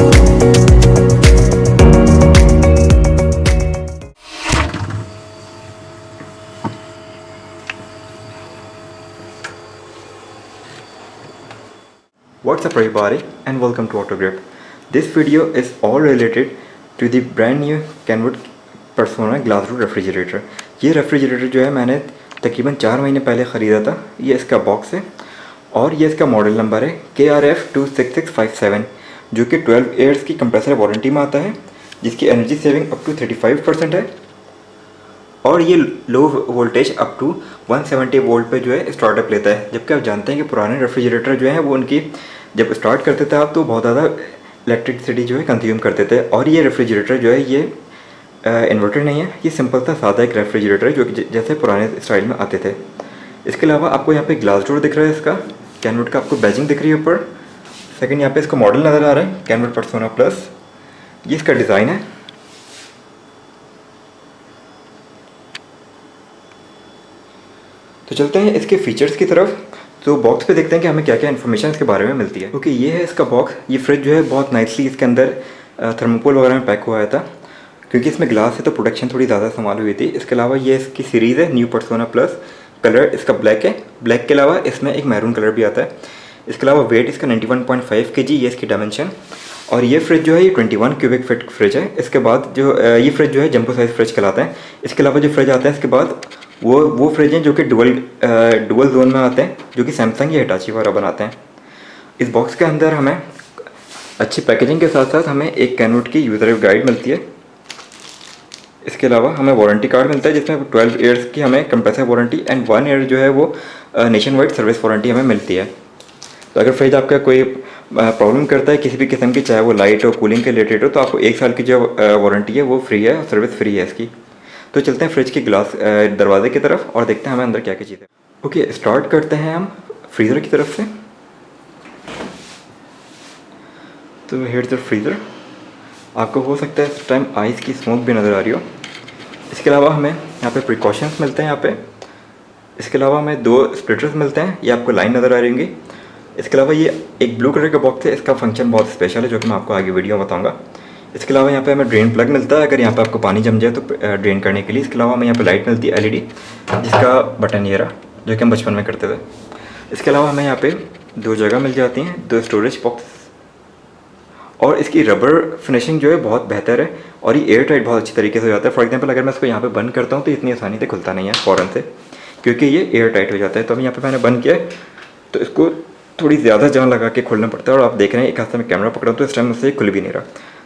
What's up everybody and welcome to AutoGrip. This video is all related to the brand new Kenwood Persona Glass Door refrigerator. ये refrigerator जो है मैंने तकरीबन 4 महीने पहले ख़रीदा था। ये इसका बॉक्स है और ये इसका मॉडल नंबर है KRF26657 जो कि 12 ईयर्स की कंप्रेसर वारंटी में आता है, जिसकी एनर्जी सेविंग अप टू 35% है और ये low voltage up to 170 volt पे जो है स्टार्टअप लेता है। जबकि आप जानते हैं कि पुराने रेफ्रिजरेटर जो हैं वो उनकी जब स्टार्ट करते थे आप तो बहुत ज़्यादा इलेक्ट्रिसिटी जो है कंज्यूम करते थे। और ये रेफ्रिजरेटर जो है ये इन्वर्टर नहीं है, ये सिंपल सा सादा एक रेफ्रिजरेटर है जो कि जैसे पुराने स्टाइल में आते थे। इसके अलावा आपको यहाँ पे ग्लास डोर दिख रहा है, इसका कैनवुड का आपको बैजिंग दिख रही है ऊपर। सेकंड यहाँ पे इसका मॉडल नज़र आ रहा है कैनवुड पर्सोना प्लस, ये इसका डिज़ाइन है। तो चलते हैं इसके फीचर्स की तरफ। तो बॉक्स पे देखते हैं कि हमें क्या क्या इन्फॉर्मेशन इसके बारे में मिलती है। ओके, ये है इसका बॉक्स। ये फ्रिज जो है बहुत नाइसली इसके अंदर थर्मोकोल वगैरह में पैक हुआ था, क्योंकि इसमें ग्लास है तो प्रोटेक्शन थोड़ी ज़्यादा संभाल हुई थी। इसके अलावा ये इसकी सीरीज़ है न्यू पर्सोना प्लस। कलर इसका ब्लैक है, ब्लैक के अलावा इसमें एक मैरून कलर भी आता है। इसके अलावा वेट इसका 91.5 kg, ये इसकी डायमेंशन। और ये फ्रिज जो है ये 21 क्यूबिक फीट फ्रिज है। इसके बाद जो ये फ्रिज जो है जंबो साइज़ फ्रिज कहलाता है। इसके अलावा जो फ्रिज आता है इसके बाद वो फ्रिज हैं जो कि डुअल जोन में आते हैं, जो कि सैमसंग या हिटाची वगैरह बनाते हैं। इस बॉक्स के अंदर हमें अच्छी पैकेजिंग के साथ साथ हमें एक कैनवुड की यूज़र गाइड मिलती है। इसके अलावा हमें वारंटी कार्ड मिलता है जिसमें 12 ईयर्स की हमें कंप्रेसर वारंटी एंड 1 ईयर जो है वो नेशन वाइड सर्विस वारंटी हमें मिलती है। तो अगर फ्रिज आपका कोई प्रॉब्लम करता है किसी भी किस्म की, चाहे वो लाइट हो, कूलिंग के रिलेटेड हो, तो आपको 1 साल की जो वारंटी है वो फ्री है, सर्विस फ्री है इसकी। तो चलते हैं फ्रिज के ग्लास दरवाजे की तरफ और देखते हैं हमें अंदर क्या क्या चीज़ें। ओके, स्टार्ट करते हैं हम फ्रीज़र की तरफ से। तो हेयर द फ्रीज़र। आपको हो सकता है इस टाइम आइस की स्मोक भी नज़र आ रही हो। इसके अलावा हमें यहाँ पे प्रिकॉशंस मिलते हैं यहाँ पे। इसके अलावा हमें 2 स्प्लिटर्स मिलते हैं, ये आपको लाइन नज़र आ रही होंगी। इसके अलावा ये एक ब्लू कलर का बॉक्स है, इसका फंक्शन बहुत स्पेशल है जो कि मैं आपको आगे वीडियो में बताऊँगा। इसके अलावा यहाँ पे हमें ड्रेन प्लग मिलता है अगर यहाँ पे आपको पानी जम जाए तो ड्रेन करने के लिए। इसके अलावा हमें यहाँ पे लाइट मिलती है LED, जिसका बटन ये रहा जो कि हम बचपन में करते थे। इसके अलावा हमें यहाँ पे 2 जगह मिल जाती हैं, 2 स्टोरेज बॉक्स। और इसकी रबर फिनिशिंग जो है बहुत बेहतर है और ये एयर टाइट बहुत अच्छी तरीके से हो जाता है। फॉर एग्जाम्पल अगर मैं इसको यहाँ पर बंद करता हूँ तो इतनी आसानी से खुलता नहीं है फ़ौरन से, क्योंकि ये एयर टाइट हो जाता है। तो अभी यहाँ पर मैंने बंद किया है तो इसको थोड़ी ज़्यादा जान लगा के खोलना पड़ता है। और आप देख रहे हैं एक हाथ से मैं कैमरा पकड़ा हूँ तो इस टाइम मुझसे खुल भी नहीं रहा।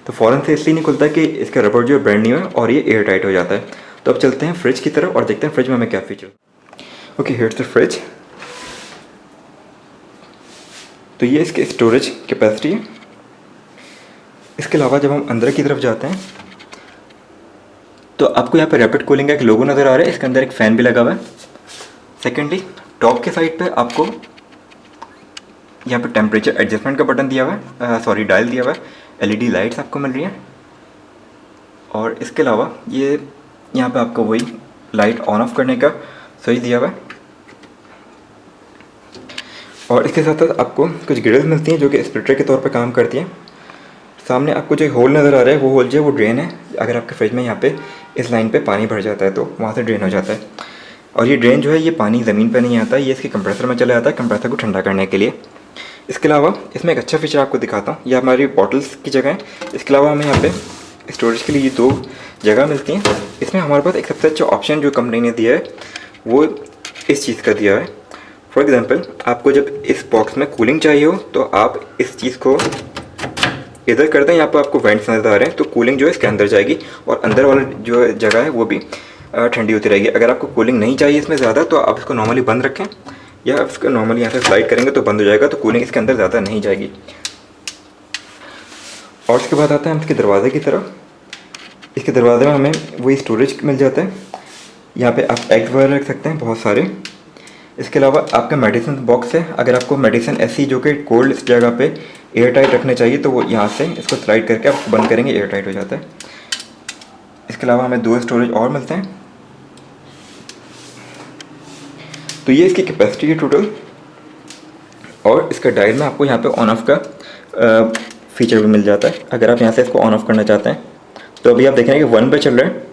तो फ़ौरन से इसलिए नहीं खुलता कि इसका रबर जो है ब्रांड न्यू है और ये एयर टाइट हो जाता है। तो अब चलते हैं फ्रिज की तरफ और देखते हैं फ्रिज में हमें क्या feature. Okay, here's the fridge. तो ये इसकी स्टोरेज कैपेसिटी है। इसके अलावा जब हम अंदर की तरफ जाते हैं तो आपको यहाँ पे रैपिड कूलिंग का एक लोगो नज़र आ रहा है। इसके अंदर एक फ़ैन भी लगा हुआ है। सेकेंडली टॉप के साइड पर आपको यहाँ पे टेम्परेचर एडजस्टमेंट का बटन दिया हुआ है, डायल दिया हुआ है। LED लाइट्स आपको मिल रही हैं। और इसके अलावा ये यहाँ पे आपको वही लाइट ऑन ऑफ करने का स्विच दिया हुआ है। और इसके साथ साथ आपको कुछ ग्रिल्स मिलती हैं जो कि स्प्लिटर के तौर पे काम करती हैं। सामने आपको जो होल नज़र आ रहा है वो होल जो है वो ड्रेन है। अगर आपके फ्रिज में यहाँ पे इस लाइन पे पानी भर जाता है तो वहाँ से ड्रेन हो जाता है। और ये ड्रेन जो है ये पानी ज़मीन पर नहीं आता, ये इसके कंप्रेसर में चला जाता है कंप्रेसर को ठंडा करने के लिए। इसके अलावा इसमें एक अच्छा फीचर आपको दिखाता हूँ, ये हमारी बॉटल्स की जगह है। इसके अलावा हमें यहाँ पे स्टोरेज के लिए ये 2 जगह मिलती हैं। इसमें हमारे पास एक सबसे अच्छा ऑप्शन जो कंपनी ने दिया है वो इस चीज़ का दिया है। फॉर एग्जांपल आपको जब इस बॉक्स में कूलिंग चाहिए हो तो आप इस चीज़ को इधर करते हैं, यहाँ पर आपको वेंट्स नज़र आ रहे हैं तो कूलिंग जो है इसके अंदर जाएगी और अंदर वाला जो जगह है वो भी ठंडी होती रहेगी। अगर आपको कूलिंग नहीं चाहिए इसमें ज़्यादा तो आप इसको नॉर्मली बंद रखें या इसको नॉर्मली यहाँ से स्लाइड करेंगे तो बंद हो जाएगा, तो कूलिंग इसके अंदर ज़्यादा नहीं जाएगी। और इसके बाद आता है हम इसके दरवाजे की तरफ। इसके दरवाजे में हमें वही स्टोरेज मिल जाता है, यहाँ पे आप एग्स वगैरह रख सकते हैं बहुत सारे। इसके अलावा आपका मेडिसिन बॉक्स है, अगर आपको मेडिसिन ऐसी जो कि कोल्ड इस जगह पे एयर टाइट रखने चाहिए तो वो यहाँ से इसको स्लाइड करके आप बंद करेंगे, एयर टाइट हो जाता है। इसके अलावा हमें 2 स्टोरेज और मिलते हैं। तो ये इसकी कैपेसिटी है टोटल। और इसका डायल में आपको यहाँ पे ऑन ऑफ का फीचर भी मिल जाता है। अगर आप यहाँ से इसको ऑन ऑफ करना चाहते हैं तो अभी आप देख रहे हैं कि 1 पे चल रहा है,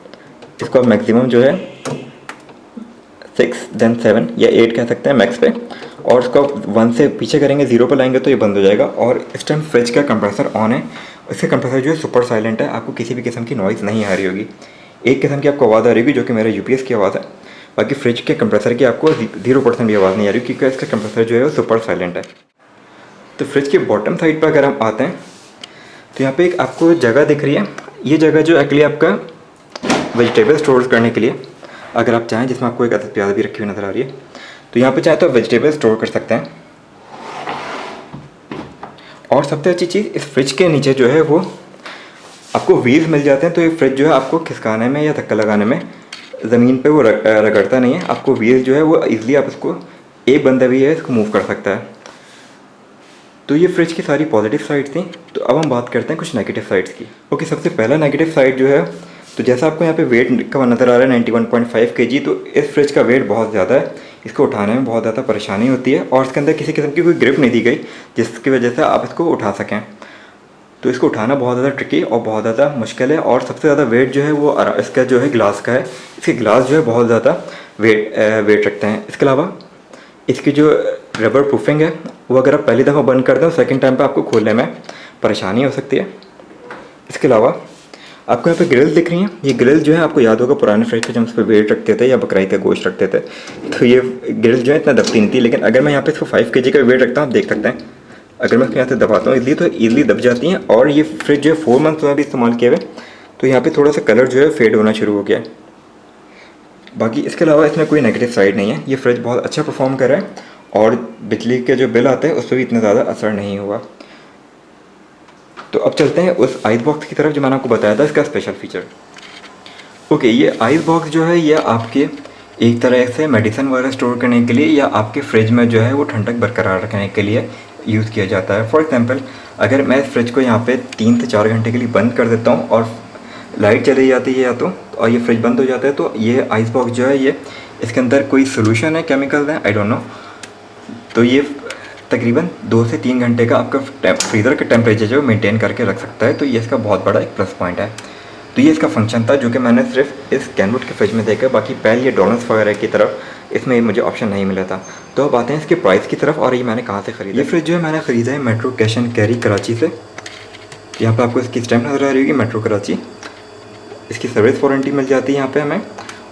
इसको आप मैक्सिमम जो है 6 देन 7 या 8 कह सकते हैं मैक्स पे, और उसको आप 1 से पीछे करेंगे 0 पर लाएंगे तो ये बंद हो जाएगा। और इस टाइम फ्रिज का कंप्रेसर ऑन है, इसका कंप्रेसर जो है सुपर साइलेंट है, आपको किसी भी किस्म की नॉइज़ नहीं आ रही होगी। एक किस्म की आपको आवाज़ आ रही होगी जो कि मेरा यूपीएस की आवाज़ है, बाकी फ्रिज के कंप्रेसर की आपको 0% भी आवाज़ नहीं आ रही क्योंकि इसका कंप्रेसर जो है वो सुपर साइलेंट है। तो फ्रिज के बॉटम साइड पर अगर हम आते हैं तो यहाँ पे एक आपको जगह दिख रही है, ये जगह जो एक्चुअली आपका वेजिटेबल स्टोर करने के लिए, अगर आप चाहें, जिसमें आपको एक अदद प्याज भी रखी हुई नज़र आ रही है, तो यहाँ पे चाहे तो वेजिटेबल स्टोर कर सकते हैं। और सबसे अच्छी चीज़ इस फ्रिज के नीचे जो है वो आपको व्हील्स मिल जाते हैं, तो ये फ्रिज जो है आपको खिसकाने में या धक्का लगाने में ज़मीन पे वो रगड़ता नहीं है, आपको व्हील्स जो है वो ईज़िली आप इसको, एक बंदा भी है इसको मूव कर सकता है। तो ये फ्रिज की सारी पॉजिटिव साइड्स थी। तो अब हम बात करते हैं कुछ नेगेटिव साइड्स की। ओके, सबसे पहला नेगेटिव साइड जो है, तो जैसा आपको यहाँ पे वेट का नज़र आ रहा है 91.5 kg, तो इस फ्रिज का वेट बहुत ज़्यादा है, इसको उठाने में बहुत ज़्यादा परेशानी होती है और इसके अंदर किसी किस्म की कोई ग्रिप नहीं दी गई जिसकी वजह से आप इसको उठा सकें। तो इसको उठाना बहुत ज़्यादा ट्रिकी और बहुत ज़्यादा मुश्किल है। और सबसे ज़्यादा वेट जो है वो इसका जो है ग्लास का है, इसके ग्लास जो है बहुत ज़्यादा वेट रखते हैं। इसके अलावा इसकी जो रबर प्रूफिंग है वो अगर आप पहली दफ़ा बंद कर दें, सेकंड टाइम पे आपको खोलने में परेशानी हो सकती है। इसके अलावा आपको यहाँ पे ग्रिल दिख रही हैं, ये ग्रिल जो है आपको याद होगा पुराने फ्रिज पे जब उस पर वेट रखते थे या बकराई का गोश्त रखते थे, तो ये ग्रिल जो है इतना दबती नहीं थी। लेकिन अगर मैं यहाँ पे इसको 5 kg का वेट रखता हूँ, आप देख सकते हैं, अगर मैं इसको यहाँ से दबाता हूँ इजली तो ईज़िली दब जाती हैं। और ये फ्रिज जो है 4 मंथ्स में भी इस्तेमाल किए हुए, तो यहाँ पर थोड़ा सा कलर जो है फेड होना शुरू हो गया है। बाकी इसके अलावा इसमें कोई नेगेटिव साइड नहीं है, ये फ्रिज बहुत अच्छा परफॉर्म कर रहा है और बिजली के जो बिल आते हैं उस पर भी इतना ज़्यादा असर नहीं हुआ। तो अब चलते हैं उस आइस बॉक्स की तरफ जो मैंने आपको बताया था इसका स्पेशल फीचर। ओके, ये आइस बॉक्स जो है ये आपके एक तरह से मेडिसिन वगैरह स्टोर करने के लिए या आपके फ्रिज में जो है वो ठंडक बरकरार रखने के लिए यूज़ किया जाता है। फॉर एग्जांपल, अगर मैं इस फ्रिज को यहाँ पे 3 से 4 घंटे के लिए बंद कर देता हूँ और लाइट चली जाती है या तो और ये फ्रिज बंद हो जाता है, तो ये आइस बॉक्स जो है ये इसके अंदर कोई सोल्यूशन है, केमिकल है, आई डोंट नो, तो ये तकरीबन 2 से 3 घंटे का आपका फ्रीज़र का टेम्परेचर जो मेंटेन करके रख सकता है। तो ये इसका बहुत बड़ा एक प्लस पॉइंट है। तो ये इसका फंक्शन था जो कि मैंने सिर्फ इस कैनवुड के फ्रिज में देखा, बाकी पहले ये डोनट्स वगैरह की तरफ इसमें मुझे ऑप्शन नहीं मिला था। तो अब आते हैं इसके प्राइस की तरफ और ये मैंने कहाँ से ख़रीदा। ये फ्रिज जो है मैंने ख़रीदा है metro cash and carry Karachi से। यहाँ पर आपको इसकी स्टैम्प नज़र आ रही होगी मेट्रो कराची। इसकी सर्विस वारंटी मिल जाती है यहाँ पर हमें,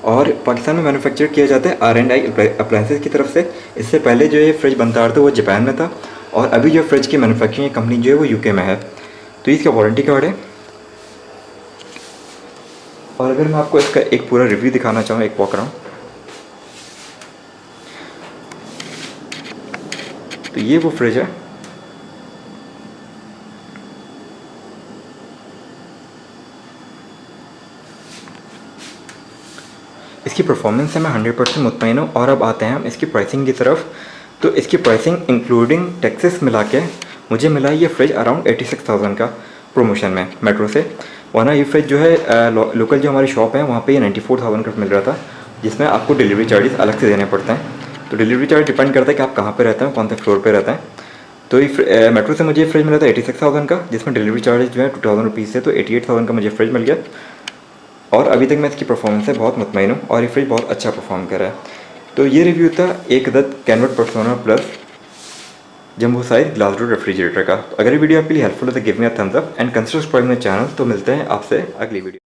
और पाकिस्तान में मैन्युफैक्चर किया जाता है R&I अप्लायंसेस की तरफ से। इससे पहले जो ये फ्रिज बनता था वो जापान में था और अभी जो फ्रिज की मैन्युफैक्चरिंग कंपनी जो है वो यूके में है। तो इसका वारंटी कार्ड है। और अगर मैं आपको इसका एक पूरा रिव्यू दिखाना चाहूँ, एक वॉक अराउंड, तो ये वो फ्रिज है। इसकी परफॉर्मेंस से मैं 100% मुतमईन हूँ। और अब आते हैं हम इसकी प्राइसिंग की तरफ। तो इसकी प्राइसिंग इंक्लूडिंग टैक्सेस मिला के मुझे मिला ये फ्रिज अराउंड 86,000 का प्रोमोशन में मेट्रो से। वरना ये फ्रिज जो है लोकल जो हमारी शॉप है वहाँ पे ये 94,000 का मिल रहा था, जिसमें आपको डिलीवरी चार्जेस अलग से देने पड़ते हैं। तो डिलीवरी चार्ज डिपेंड करता है कि आप कहाँ पर रहते हैं, कौन से फ्लोर पर रहते हैं। तो ये मेट्रो से मुझे फ्रिज मिला था 86,000 का, जिसमें डिलीवरी चार्जेस जो है 2,000 रुपीज़ से, तो 88,000 का मुझे फ्रिज मिल गया। और अभी तक मैं इसकी परफॉर्मेंस से बहुत मुतमईन हूँ और ये फ्रिज बहुत अच्छा परफॉर्म कर रहा है। तो ये रिव्यू था एक अदद Kenwood persona plus jumbo size glass door refrigerator का। अगर ये वीडियो आपके लिए हेल्पफुल है तो give me a thumbs up and consider subscribing my channel. तो मिलते हैं आपसे अगली वीडियो।